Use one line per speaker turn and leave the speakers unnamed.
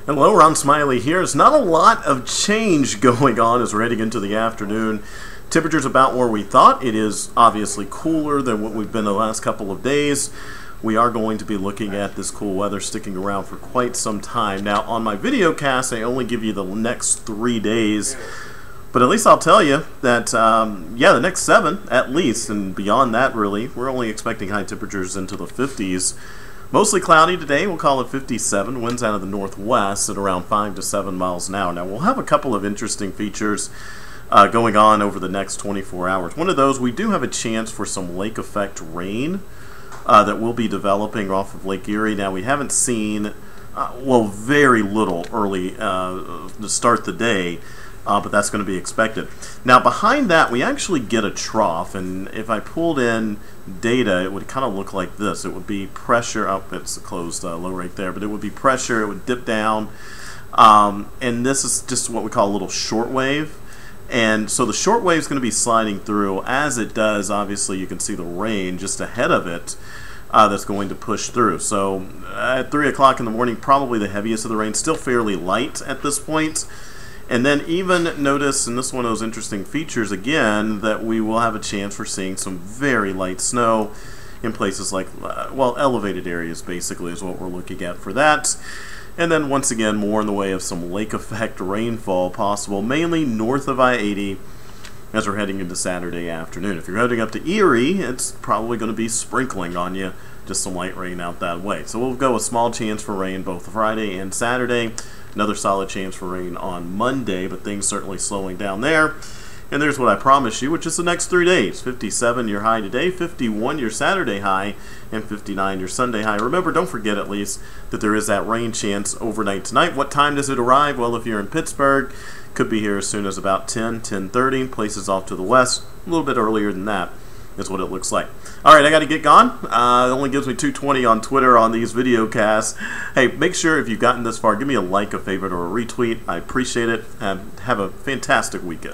Hello, Ron Smiley here. There's not a lot of change going on as we're heading into the afternoon. Temperature's about where we thought. It is obviously cooler than what we've been the last couple of days. We are going to be looking at this cool weather sticking around for quite some time. Now, on my video cast, I only give you the next 3 days. But at least I'll tell you that, yeah, the next 7 at least, and beyond that really, we're only expecting high temperatures into the 50s. Mostly cloudy today, we'll call it 57, winds out of the northwest at around 5 to 7 miles an hour. Now, we'll have a couple of interesting features going on over the next 24 hours. One of those, we do have a chance for some lake effect rain that will be developing off of Lake Erie. Now, we haven't seen, well, very little early to start the day. But that's going to be expected. Now behind that we actually get a trough, and if I pulled in data it would kind of look like this. It would be pressure up, it's a closed low right there, but it would be pressure, it would dip down, and this is just what we call a little short wave. And so the short wave is going to be sliding through. As it does, obviously you can see the rain just ahead of it that's going to push through. So at 3 o'clock in the morning, probably the heaviest of the rain, still fairly light at this point. And then even notice, and this is one of those interesting features again, that we will have a chance for seeing some very light snow in places like, well, elevated areas basically is what we're looking at for that. And then once again, more in the way of some lake effect rainfall possible, mainly north of I-80 as we're heading into Saturday afternoon. If you're heading up to Erie, it's probably going to be sprinkling on you, just some light rain out that way. So we'll go a small chance for rain both Friday and Saturday. Another solid chance for rain on Monday, but things certainly slowing down there. And there's what I promised you, which is the next 3 days. 57 your high today, 51 your Saturday high, and 59 your Sunday high. Remember, don't forget at least that there is that rain chance overnight tonight. What time does it arrive? Well, if you're in Pittsburgh, could be here as soon as about 10:30. Places off to the west, a little bit earlier than that. Is what it looks like. Alright, I got to get gone. It only gives me 220 on Twitter on these video casts. Hey, make sure if you've gotten this far, give me a like, a favorite, or a retweet. I appreciate it, and have a fantastic weekend.